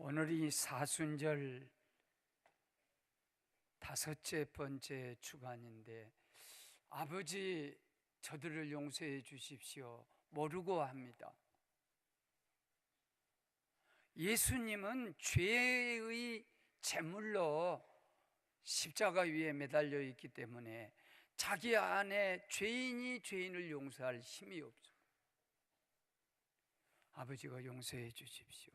오늘이 사순절 5번째 주간인데, 아버지 저들을 용서해 주십시오 모르고 합니다. 예수님은 죄의 제물로 십자가 위에 매달려 있기 때문에 자기 안에 죄인이 죄인을 용서할 힘이 없어요. 아버지가 용서해 주십시오.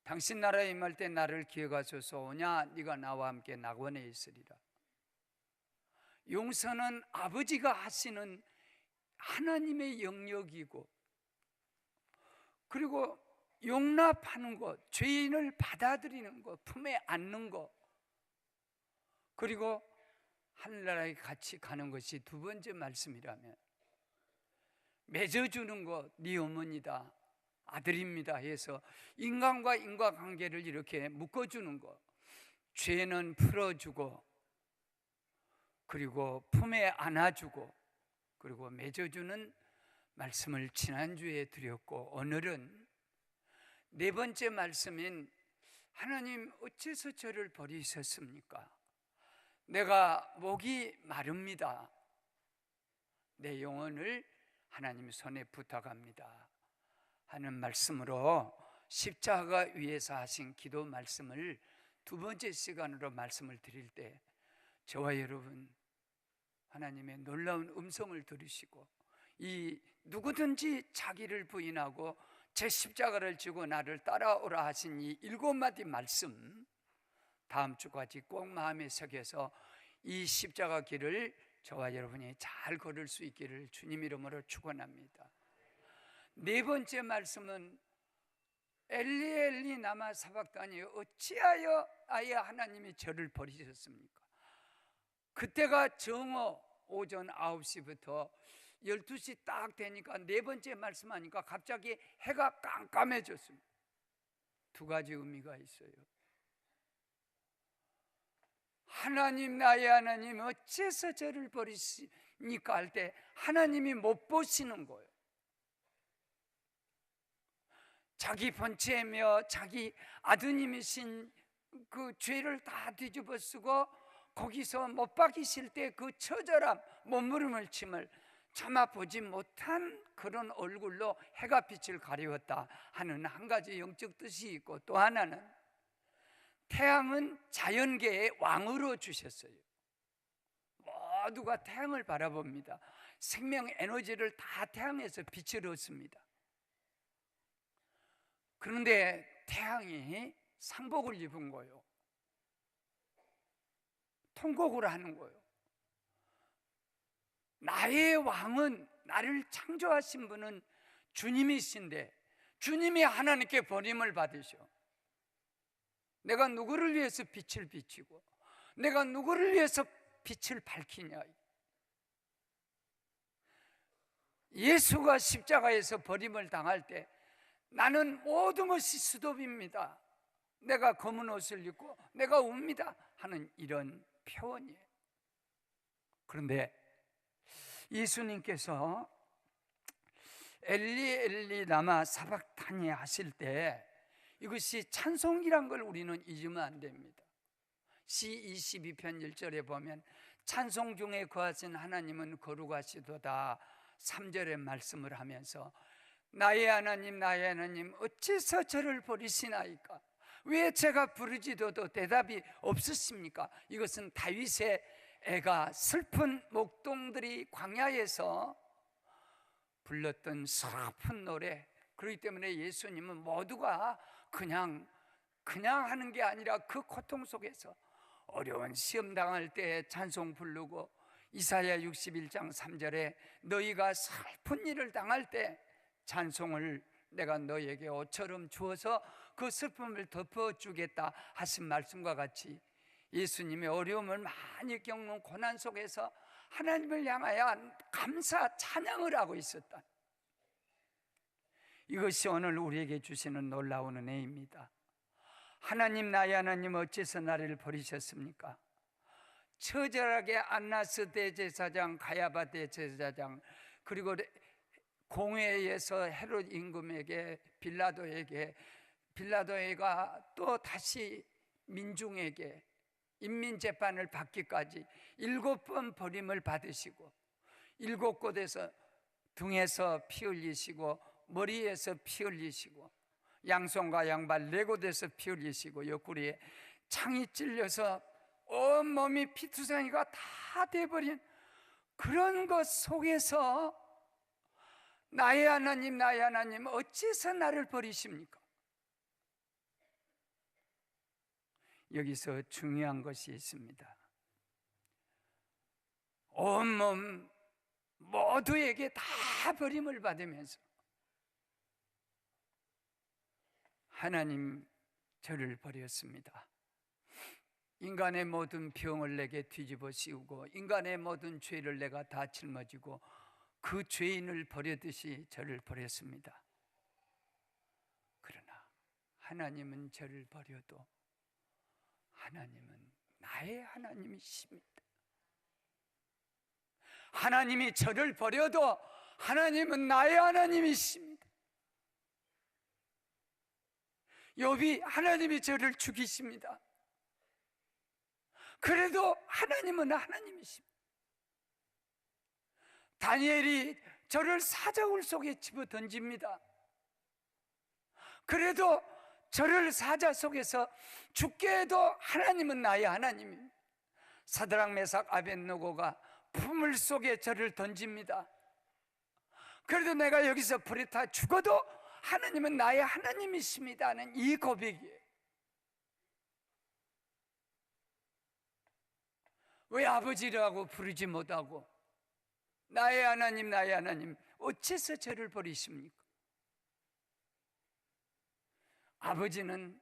당신 나라에 임할 때 나를 기억하소서. 오냐 네가 나와 함께 낙원에 있으리라. 용서는 아버지가 하시는 하나님의 영역이고, 그리고 용납하는 것, 죄인을 받아들이는 것, 품에 안는 것, 그리고 하늘나라에 같이 가는 것이 두 번째 말씀이라면, 맺어주는 것, 네 어머니다, 아들입니다 해서 인간과 인과관계를 이렇게 묶어주는 것, 죄는 풀어주고, 그리고 품에 안아주고, 그리고 맺어주는 말씀을 지난주에 드렸고, 오늘은 네 번째 말씀인 하나님 어째서 저를 버리셨습니까? 내가 목이 마릅니다. 내 영혼을 하나님 손에 부탁합니다 하는 말씀으로 십자가 위에서 하신 기도 말씀을 두 번째 시간으로 말씀을 드릴 때, 저와 여러분 하나님의 놀라운 음성을 들으시고, 이 누구든지 자기를 부인하고 제 십자가를 지고 나를 따라오라 하신 이 7마디 말씀, 다음 주까지 꼭 마음에 새겨서 이 십자가 길을 저와 여러분이 잘 걸을 수 있기를 주님 이름으로 축원합니다. 네 번째 말씀은 엘리 엘리 라마 사박다니 어찌하여 아예 하나님이 저를 버리셨습니까? 그때가 정오 오전 9시부터 12시 딱 되니까 네 번째 말씀하니까 갑자기 해가 깜깜해졌습니다. 두 가지 의미가 있어요. 하나님, 나의 하나님 어째서 저를 버리십니까 할 때 하나님이 못 보시는 거예요. 자기 번체며 자기 아드님이신 그 죄를 다 뒤집어 쓰고 거기서 못 박이실 때 그 처절함, 몸부림을침을 참아 보지 못한 그런 얼굴로 해가 빛을 가리웠다 하는 한 가지 영적 뜻이 있고, 또 하나는 태양은 자연계의 왕으로 주셨어요. 모두가 태양을 바라봅니다. 생명 에너지를 다 태양에서 빛을 얻습니다. 그런데 태양이 상복을 입은 거예요. 통곡을 하는 거예요. 나의 왕은, 나를 창조하신 분은 주님이신데 주님이 하나님께 버림을 받으셔. 내가 누구를 위해서 빛을 비치고 내가 누구를 위해서 빛을 밝히냐. 예수가 십자가에서 버림을 당할 때 나는 모든 것이 스톱입니다, 내가 검은 옷을 입고 내가 웁니다 하는 이런 표현이에요. 그런데 예수님께서 엘리 엘리 라마 사박다니 하실 때 이것이 찬송이란 걸 우리는 잊으면 안 됩니다. 시 22편 1절에 보면 찬송 중에 거하신 하나님은 거룩하시도다 3절의 말씀을 하면서 나의 하나님 나의 하나님 어째서 저를 버리시나이까? 왜 제가 부르짖어도 대답이 없으십니까? 이것은 다윗의 애가 슬픈 목동들이 광야에서 불렀던 슬픈 노래. 그렇기 때문에 예수님은 모두가 그냥 하는 게 아니라 그 고통 속에서 어려운 시험 당할 때 찬송 부르고, 이사야 61장 3절에 너희가 슬픈 일을 당할 때 찬송을 내가 너에게 옷처럼 주어서 그 슬픔을 덮어주겠다 하신 말씀과 같이 예수님의 어려움을 많이 겪는 고난 속에서 하나님을 향하여 감사 찬양을 하고 있었다. 이것이 오늘 우리에게 주시는 놀라운 은혜입니다. 하나님, 나의 하나님 어째서 나를 버리셨습니까? 처절하게 안나스 대제사장, 가야바 대제사장, 그리고 공회에서 헤롯 임금에게 빌라도에가 또 다시 민중에게 인민재판을 받기까지 7번 버림을 받으시고 7곳에서 등에서 피 흘리시고 머리에서 피 흘리시고 양손과 양발 4곳에서 피 흘리시고 옆구리에 창이 찔려서 온몸이 피투성이가 다 돼버린 그런 것 속에서 나의 하나님 나의 하나님 어째서 나를 버리십니까? 여기서 중요한 것이 있습니다. 온몸 모두에게 다 버림을 받으면서 하나님 저를 버렸습니다. 인간의 모든 병을 내게 뒤집어 씌우고 인간의 모든 죄를 내가 다 짊어지고 그 죄인을 버리듯이 저를 버렸습니다. 그러나 하나님은 저를 버려도 하나님은 나의 하나님이십니다. 하나님이 저를 버려도 하나님은 나의 하나님이십니다. 욥이 하나님이 저를 죽이십니다. 그래도 하나님은 하나님이십니다. 다니엘이 저를 사자굴 속에 집어 던집니다. 그래도 저를 사자 속에서 죽게 해도 하나님은 나의 하나님입니다. 사드락 메삭 아벳느고가 풀물 속에 저를 던집니다. 그래도 내가 여기서 불에 타 죽어도 하나님은 나의 하나님이십니다는 이 고백이에요. 왜 아버지라고 부르지 못하고 나의 하나님 나의 하나님 어째서 저를 버리십니까? 아버지는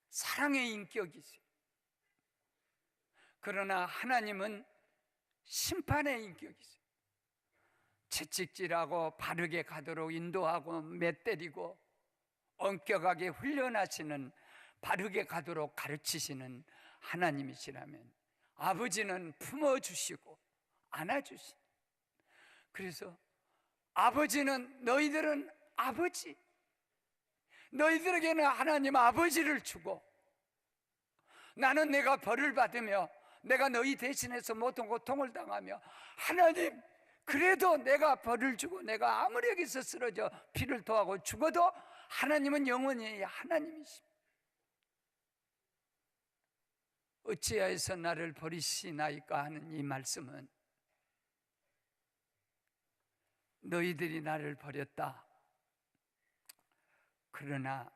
사랑의 인격이세요. 그러나 하나님은 심판의 인격이세요. 채찍질하고 바르게 가도록 인도하고 맷때리고 엄격하게 훈련하시는 바르게 가도록 가르치시는 하나님이시라면 아버지는 품어주시고 안아주시는, 그래서 아버지는 너희들은 아버지, 너희들에게는 하나님 아버지를 주고 나는 내가 벌을 받으며 내가 너희 대신해서 모든 고통을 당하며 하나님 그래도 내가 벌을 주고 내가 아무리 여기서 쓰러져 피를 토하고 죽어도 하나님은 영원히 하나님이십니다. 어찌하여서 나를 버리시나이까 하는 이 말씀은 너희들이 나를 버렸다. 그러나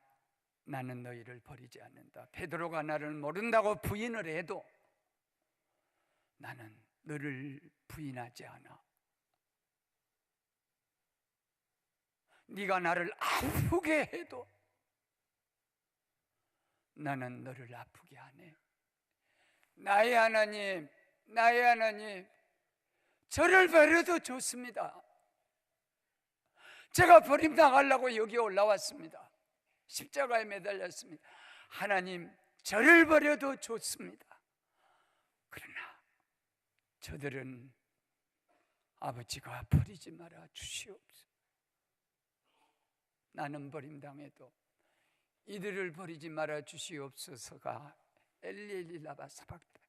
나는 너희를 버리지 않는다. 베드로가 나를 모른다고 부인을 해도 나는 너를 부인하지 않아. 네가 나를 아프게 해도 나는 너를 아프게 안 해. 나의 하나님, 나의 하나님, 저를 버려도 좋습니다. 제가 버림당하려고 여기 올라왔습니다. 십자가에 매달렸습니다. 하나님, 저를 버려도 좋습니다. 그러나 저들은 아버지가 버리지 말아 주시옵소서. 나는 버림당해도 이들을 버리지 말아 주시옵소서가 엘리엘리 라바 사박다.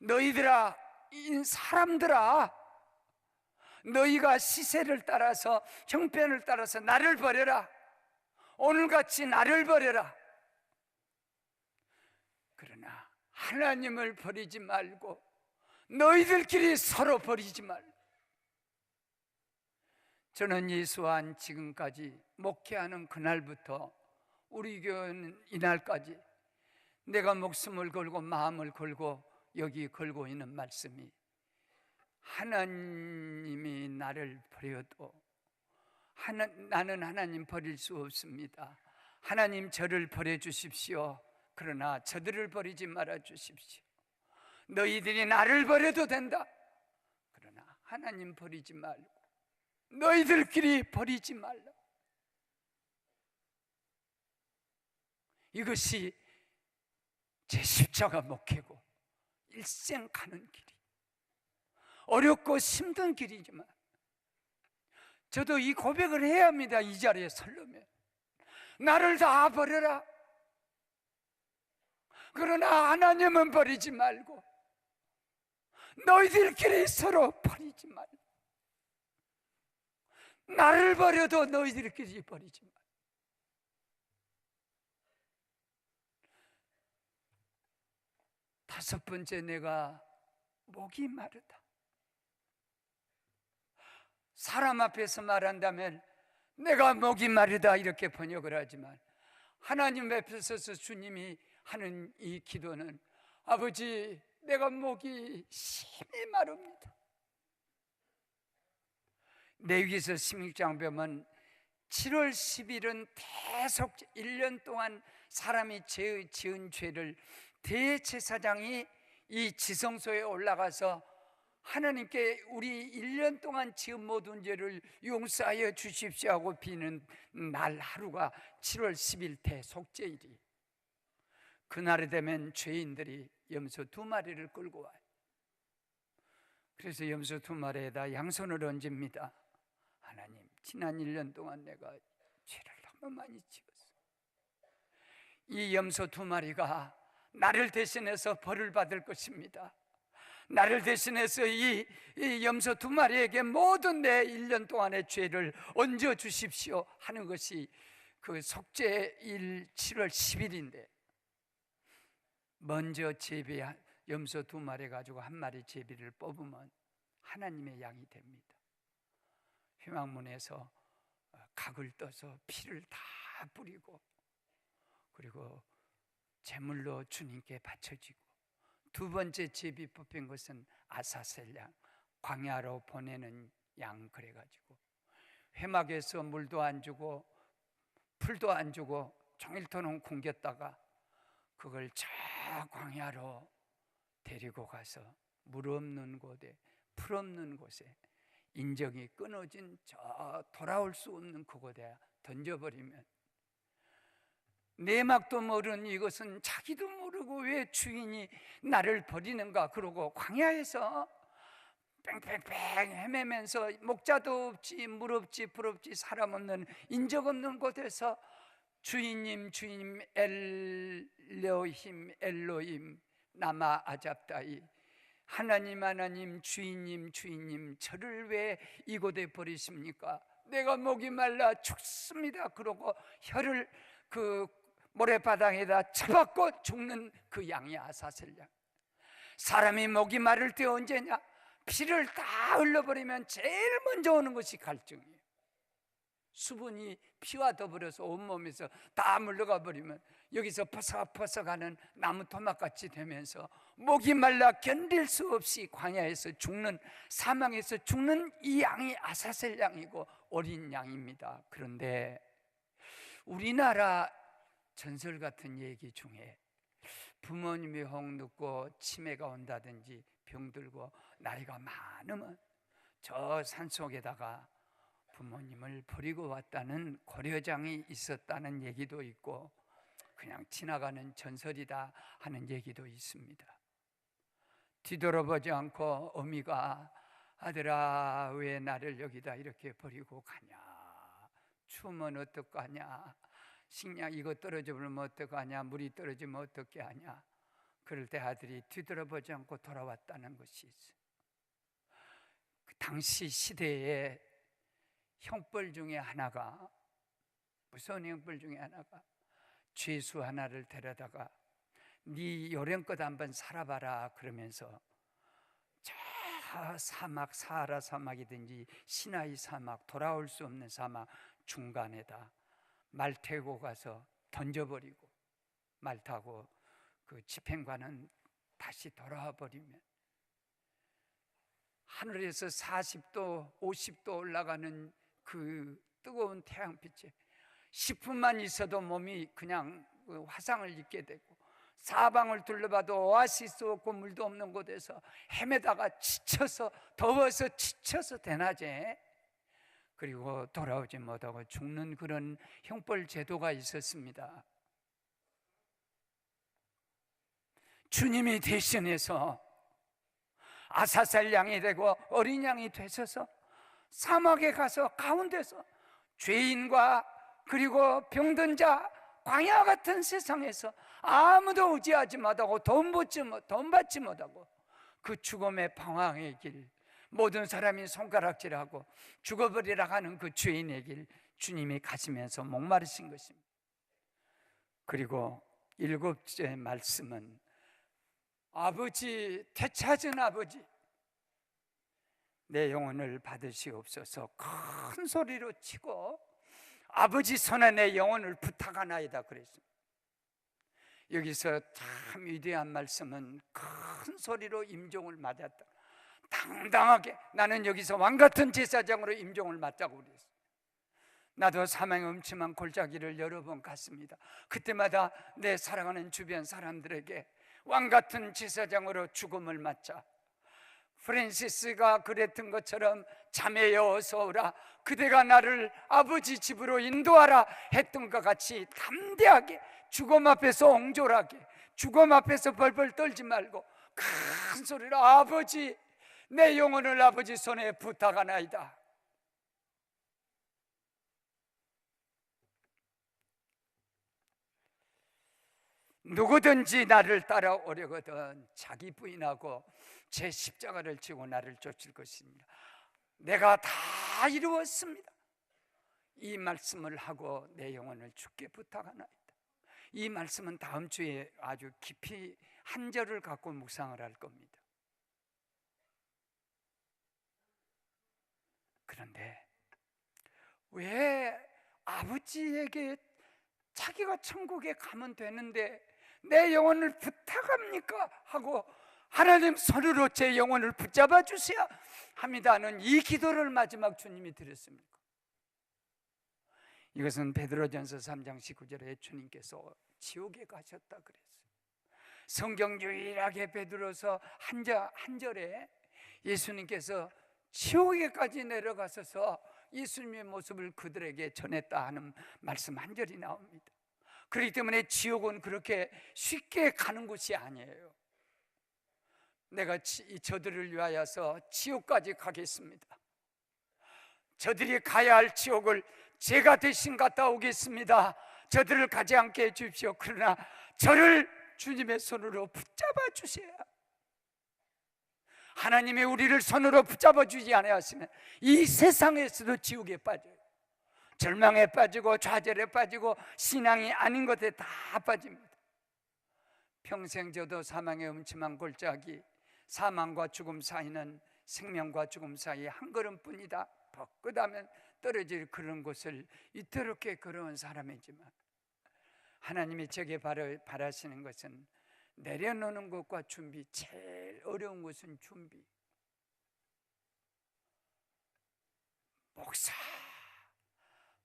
너희들아, 이 사람들아, 너희가 시세를 따라서 형편을 따라서 나를 버려라. 오늘같이 나를 버려라. 그러나 하나님을 버리지 말고 너희들끼리 서로 버리지 말고. 저는 예수한 지금까지 목회하는 그날부터 우리 교회는 이날까지 내가 목숨을 걸고 마음을 걸고 여기 걸고 있는 말씀이, 하나님이 나를 버려도 나는 하나님 버릴 수 없습니다. 하나님 저를 버려주십시오. 그러나 저들을 버리지 말아 주십시오. 너희들이 나를 버려도 된다. 그러나 하나님 버리지 말고 너희들끼리 버리지 말라. 이것이 제 십자가 목회고 일생 가는 길이 어렵고 힘든 길이지만 저도 이 고백을 해야 합니다. 이 자리에 서려면 나를 다 버려라. 그러나 하나님은 버리지 말고 너희들끼리 서로 버리지 말고, 나를 버려도 너희들끼리 버리지 말고. 다섯 번째, 내가 목이 마르다. 사람 앞에서 말한다면 내가 목이 마르다 이렇게 번역을 하지만 하나님 앞에 서서 주님이 하는 이 기도는, 아버지, 내가 목이 심히 마릅니다. 레위기서 16장 보면 7월 10일은 계속 1년 동안 사람이 지은 죄를 대제사장이 이 지성소에 올라가서 하나님께 우리 1년 동안 지은 모든 죄를 용서하여 주십시오 하고 비는 날 하루가 7월 10일 대속죄일이. 그날이 되면 죄인들이 염소 2마리를 끌고 와요. 그래서 염소 2마리에다 양손을 얹습니다. 하나님, 지난 1년 동안 내가 죄를 너무 많이 지었어. 이 염소 2마리가 나를 대신해서 벌을 받을 것입니다. 나를 대신해서 이 염소 2마리에게 모든 내 1년 동안의 죄를 얹어 주십시오 하는 것이 그 속죄일 7월 10일인데, 먼저 제비한 염소 2마리 가지고 1마리 제비를 뽑으면 하나님의 양이 됩니다. 휘망문에서 각을 떠서 피를 다 뿌리고, 그리고 제물로 주님께 바쳐지고, 두 번째 제비 뽑힌 것은 아사셀 양, 광야로 보내는 양. 그래가지고 회막에서 물도 안 주고 풀도 안 주고 종일토록 굶겼다가 그걸 저 광야로 데리고 가서 물 없는 곳에, 풀 없는 곳에, 인정이 끊어진 저 돌아올 수 없는 그곳에 던져버리면, 내막도 모르는 이것은 자기도 모르고 왜 주인이 나를 버리는가 그러고 광야에서 뺑뺑뺑 헤매면서 목자도 없지, 물 없지, 불 없지, 사람 없는, 인적 없는 곳에서 주인님, 주인님, 엘로힘, 엘로힘, 나마 아잡다이, 하나님, 하나님, 주인님, 주인님, 저를 왜 이곳에 버리십니까? 내가 목이 말라 죽습니다. 그러고 혀를 그 모래바닥에다 쳐박고 죽는 그 양이 아사셀 양. 사람이 목이 마를 때 언제냐? 피를 다 흘려버리면 제일 먼저 오는 것이 갈증이에요. 수분이 피와 더불어서 온몸에서 다 물러가 버리면 여기서 퍼석퍼석하는 나무 토막같이 되면서 목이 말라 견딜 수 없이 광야에서 죽는, 사망에서 죽는 이 양이 아사셀 양이고 어린 양입니다. 그런데 우리나라 전설 같은 얘기 중에 부모님이 혹 늙고 치매가 온다든지 병들고 나이가 많으면 저 산속에다가 부모님을 버리고 왔다는 고려장이 있었다는 얘기도 있고, 그냥 지나가는 전설이다 하는 얘기도 있습니다. 뒤돌아보지 않고 어미가, 아들아, 왜 나를 여기다 이렇게 버리고 가냐? 추우면 어떡하냐? 식량 이거 떨어지면 어떡하냐? 물이 떨어지면 어떻게 하냐? 그럴 때 아들이 뒤돌아보지 않고 돌아왔다는 것이 있어요. 그 당시 시대에 형벌 중에 하나가, 무서운 형벌 중에 하나가, 죄수 하나를 데려다가 네 요령껏 한번 살아봐라 그러면서 저 사막, 사하라 사막이든지 시나이 사막, 돌아올 수 없는 사막 중간에다 말 태고 가서 던져버리고, 말 타고 그 집행관은 다시 돌아와 버리면 하늘에서 40도, 50도 올라가는 그 뜨거운 태양빛에 10분만 있어도 몸이 그냥 화상을 입게 되고, 사방을 둘러봐도 오아시스 없고 물도 없는 곳에서 헤매다가 지쳐서, 더워서 지쳐서 대낮에, 그리고 돌아오지 못하고 죽는 그런 형벌 제도가 있었습니다. 주님이 대신해서 아사살 양이 되고 어린 양이 되셔서 사막에 가서 가운데서 죄인과 그리고 병든 자, 광야 같은 세상에서 아무도 의지하지 못하고 돈 받지 못하고 그 죽음의 방황의 길, 모든 사람이 손가락질하고 죽어버리라 하는 그 죄인의 길 주님이 가시면서 목마르신 것입니다. 그리고 7째 말씀은 아버지, 되찾은 아버지, 내 영혼을 받으시옵소서 큰 소리로 치고 아버지 손에 내 영혼을 부탁하나이다 그랬습니다. 여기서 참 위대한 말씀은 큰 소리로 임종을 맞았다. 당당하게 나는 여기서 왕같은 제사장으로 임종을 맞자고 그랬어요. 나도 사망의 음침한 골짜기를 여러 번 갔습니다. 그때마다 내 사랑하는 주변 사람들에게 왕같은 제사장으로 죽음을 맞자. 프랜시스가 그랬던 것처럼 자매여 어서 오라, 그대가 나를 아버지 집으로 인도하라 했던 것 같이 담대하게 죽음 앞에서 옹졸하게, 죽음 앞에서 벌벌 떨지 말고 큰 소리로 아버지, 내 영혼을 아버지 손에 부탁하나이다. 누구든지 나를 따라오려거든 자기 부인하고 제 십자가를 지고 나를 쫓을 것입니다. 내가 다 이루었습니다. 이 말씀을 하고 내 영혼을 주께 부탁하나이다. 이 말씀은 다음 주에 아주 깊이 한 절을 갖고 묵상을 할 겁니다. 그런데 왜 아버지에게 자기가 천국에 가면 되는데 내 영혼을 부탁합니까? 하고 하나님 손으로 제 영혼을 붙잡아 주셔야 합니다는 이 기도를 마지막 주님이 드렸습니까? 이것은 베드로전서 3장 19절에 주님께서 지옥에 가셨다 그랬어요. 성경 유일하게 베드로서 한 절에 예수님께서 지옥에까지 내려가셔서 예수님의 모습을 그들에게 전했다 하는 말씀 한 절이 나옵니다. 그렇기 때문에 지옥은 그렇게 쉽게 가는 곳이 아니에요. 내가 저들을 위하여서 지옥까지 가겠습니다. 저들이 가야 할 지옥을 제가 대신 갔다 오겠습니다. 저들을 가지 않게 해주십시오. 그러나 저를 주님의 손으로 붙잡아 주세요. 하나님이 우리를 손으로 붙잡아 주지 않으시면 이 세상에서도 지옥에 빠져요. 절망에 빠지고 좌절에 빠지고 신앙이 아닌 것에 다 빠집니다. 평생 저도 사망의 음침한 골짜기, 사망과 죽음 사이는 생명과 죽음 사이 한 걸음뿐이다, 벅긋하면 떨어질 그런 곳을 이토록게 걸어온 사람이지만 하나님이 제게 바라시는 것은 내려놓는 것과 준비, 제일 어려운 것은 준비.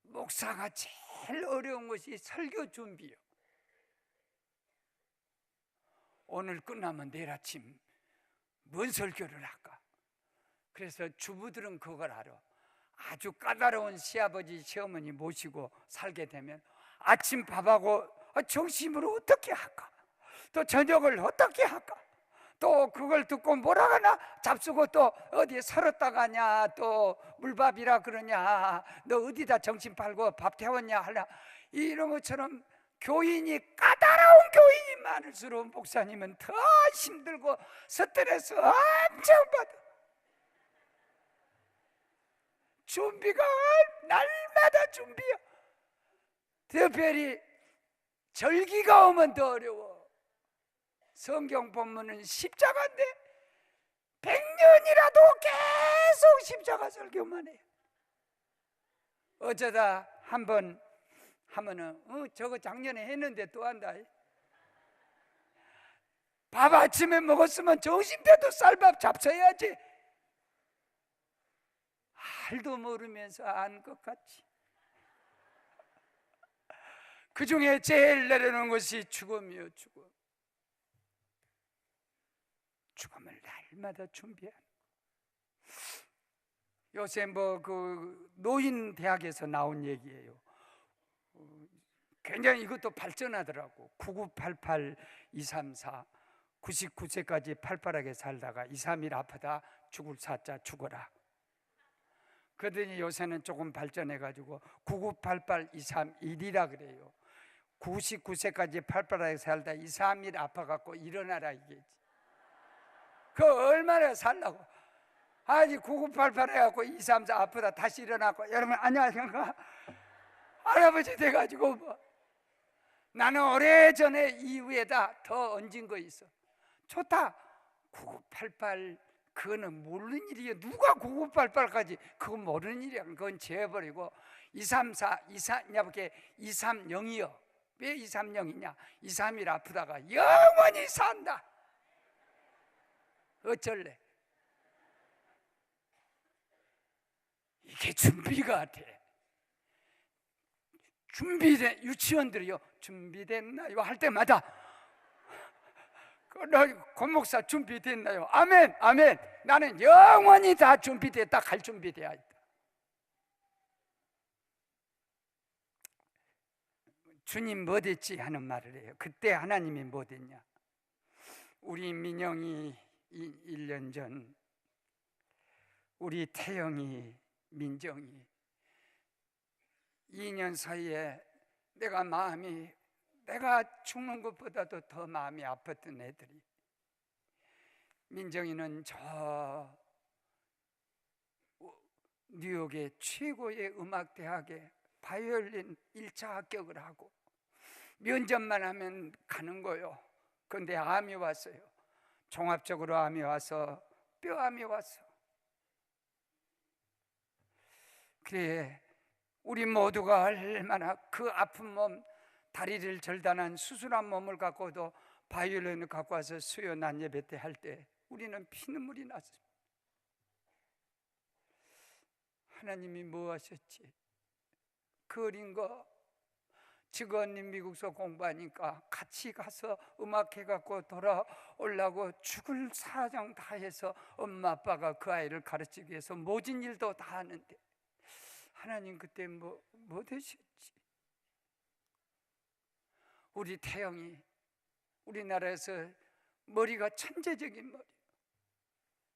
목사가 제일 어려운 것이 설교 준비요. 오늘 끝나면 내일 아침 뭔 설교를 할까? 그래서 주부들은 그걸 알아. 아주 까다로운 시아버지 시어머니 모시고 살게 되면 아침 밥하고 점심으로 어떻게 할까? 또 저녁을 어떻게 할까? 또 그걸 듣고 뭐라 하나 잡수고 또 어디에 설었다 가냐, 또 물밥이라 그러냐, 너 어디다 정신 팔고 밥 태웠냐 하냐, 이런 것처럼 교인이 까다로운 교인이 많을수록 목사님은 더 힘들고 스트레스 엄청 받아. 준비가 날마다 준비야. 특별히 절기가 오면 더 어려워. 성경 본문은 십자가인데 100년이라도 계속 십자가 설교만 해요. 어쩌다 한번 하면은 저거 작년에 했는데 또 한다. 밥 아침에 먹었으면 점심때도 쌀밥 잡숴야지. 알도 모르면서 안 것 같지. 그 중에 제일 내려놓은 것이 죽음이요, 죽음. 죽음을 날마다 준비하는. 요새 그 노인 대학에서 나온 얘기예요. 굉장히 이것도 발전하더라고. 9988-234 99세까지 팔팔하게 살다가 2, 3일 아프다 죽을 사자 죽어라. 그러더니 요새는 조금 발전해가지고 9988-231이라 그래요. 99세까지 팔팔하게 살다 2, 3일 아파갖고 일어나라 이게지. 그 얼마나 살라고. 아니 9988 해갖고 2, 3, 4 아프다 다시 일어나고, 여러분 안녕하십니까? 할아버지 돼가지고 뭐. 나는 오래전에 이후에다 더 얹은 거 있어. 좋다. 9988 그거는 모르는 일이에요. 누가 9988까지 그거 모르는 일이야. 그건 재버리고 234, 230이요. 왜 230이냐? 2, 3일 아프다가 영원히 산다. 어쩔래? 이게 준비가 돼. 준비된 유치원들이요, 준비됐나요? 할 때마다 권목사 준비됐나요? 아멘, 아멘. 나는 영원히 다 준비됐다. 갈 준비되어 있다. 주님 뭐 됐지 하는 말을 해요. 그때 하나님이 뭐 됐냐? 우리 민영이 1년 전, 우리 태영이, 민정이 2년 사이에 내가 죽는 것보다도 더 마음이 아팠던 애들이, 민정이는 저 뉴욕의 최고의 음악대학에 바이올린 1차 합격을 하고 면접만 하면 가는 거요. 그런데 암이 왔어요. 종합적으로 암이 와서 뼈암이 왔어. 그래, 우리 모두가 얼마나 그 아픈 몸, 다리를 절단한 수술한 몸을 갖고도 바이올린을 갖고 와서 수요 난 예배 때 할 때 우리는 피눈물이 났습니다. 하나님이 뭐 하셨지? 그 어린 거 직원님 미국서 공부하니까 같이 가서 음악회 갖고 돌아오려고 죽을 사정 다 해서 엄마 아빠가 그 아이를 가르치기 위해서 모진 일도 다 하는데 하나님 그때 뭐 되셨지? 우리 태영이 우리나라에서 머리가 천재적인 머리,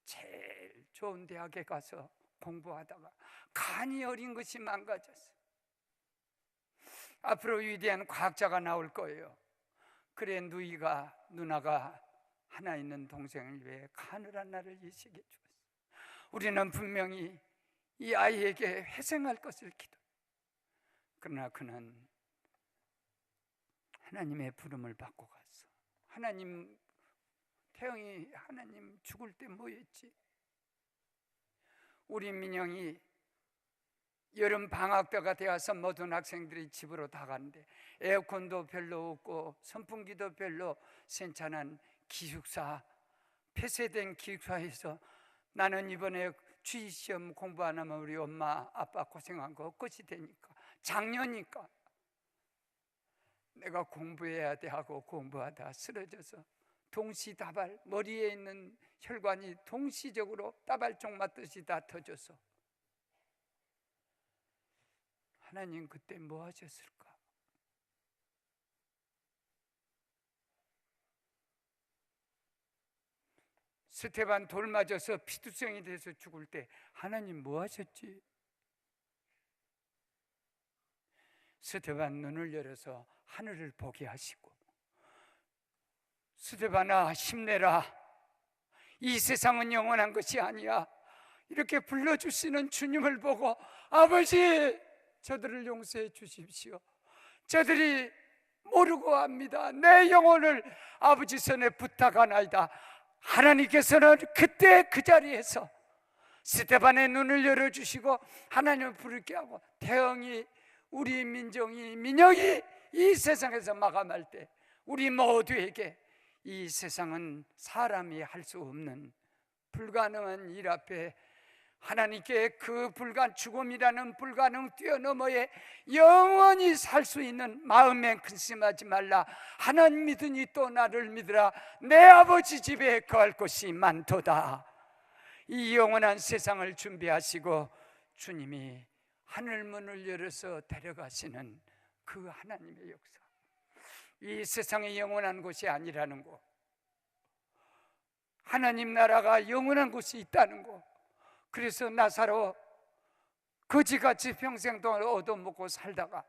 제일 좋은 대학에 가서 공부하다가 간이 어린 것이 망가졌어. 앞으로 위대한 과학자가 나올 거예요. 그래 누나가 하나 있는 동생을 위해 가늘한 나를 이식해 주었어. 우리는 분명히 이 아이에게 회생할 것을 기도. 그러나 그는 하나님의 부름을 받고 갔어. 태영이 하나님 죽을 때 뭐였지? 우리 민영이 여름 방학 때가 되어서 모든 학생들이 집으로 다 가는데 에어컨도 별로 없고 선풍기도 별로 괜찮은 기숙사, 폐쇄된 기숙사에서 나는 이번에 주의시험 공부 안 하면 우리 엄마 아빠 고생한 거 헛것이 되니까 작년이니까 내가 공부해야 돼 하고 공부하다 쓰러져서 동시다발, 머리에 있는 혈관이 동시적으로 따발총 맞듯이 다 터져서 하나님 그때 뭐 하셨을까? 스테반 돌 맞아서 피투성이 돼서 죽을 때 하나님 뭐 하셨지? 스테반 눈을 열어서 하늘을 보게 하시고 스테반아 힘내라, 이 세상은 영원한 것이 아니야, 이렇게 불러주시는 주님을 보고 아버지 저들을 용서해 주십시오. 저들이 모르고 합니다. 내 영혼을 아버지 손에 부탁하나이다. 하나님께서는 그때 그 자리에서 스테반의 눈을 열어주시고 하나님을 부르게 하고 태영이, 우리 민영이 이 세상에서 마감할 때 우리 모두에게 이 세상은 사람이 할 수 없는 불가능한 일 앞에 하나님께 그 죽음이라는 불가능 뛰어넘어에 영원히 살 수 있는 마음에 근심하지 말라. 하나님 믿으니 또 나를 믿으라. 내 아버지 집에 거할 곳이 많도다. 이 영원한 세상을 준비하시고 주님이 하늘문을 열어서 데려가시는 그 하나님의 역사, 이 세상이 영원한 곳이 아니라는 거, 하나님 나라가 영원한 곳이 있다는 거. 그래서 나사로 거지같이 평생 동안 얻어먹고 살다가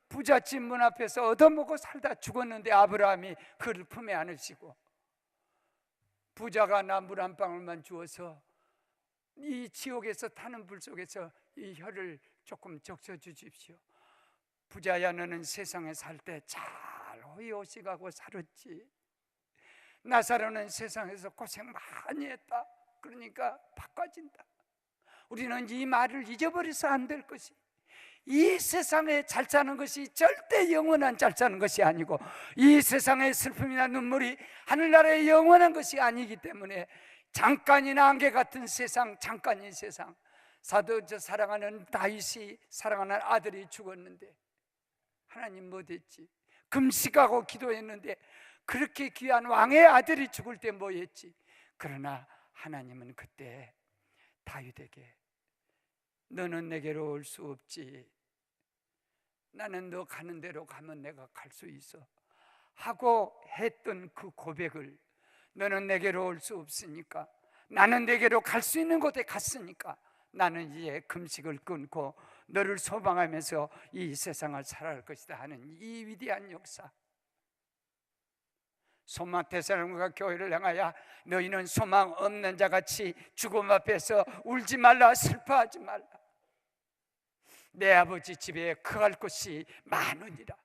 부잣집 문 앞에서 얻어먹고 살다 죽었는데 아브라함이 그를 품에 안으시고, 부자가 나 물 한 방울만 주어서 이 지옥에서 타는 불 속에서 이 혀를 조금 적셔 주십시오. 부자야, 너는 세상에 살 때 잘 호의호식하고 살았지. 나사로는 세상에서 고생 많이 했다. 그러니까 바꿔진다. 우리는 이 말을 잊어버려서 안 될 것이, 이 세상에 잘 사는 것이 절대 영원한 잘 사는 것이 아니고, 이 세상의 슬픔이나 눈물이 하늘나라의 영원한 것이 아니기 때문에 잠깐이나 안개 같은 세상, 잠깐인 세상. 저 사랑하는 다윗이 사랑하는 아들이 죽었는데 하나님 뭐 됐지? 금식하고 기도했는데 그렇게 귀한 왕의 아들이 죽을 때 뭐 했지? 그러나 하나님은 그때 다윗에게 너는 내게로 올 수 없지, 나는 너 가는 대로 가면 내가 갈 수 있어 하고 했던 그 고백을, 너는 내게로 올 수 없으니까, 나는 내게로 갈 수 있는 곳에 갔으니까 나는 이제 금식을 끊고 너를 소망하면서 이 세상을 살아갈 것이다 하는 이 위대한 역사. 소망 데살로니가 교회를 향하여 너희는 소망 없는 자같이 죽음 앞에서 울지 말라, 슬퍼하지 말라. 내 아버지 집에 거할 곳이 많으니라.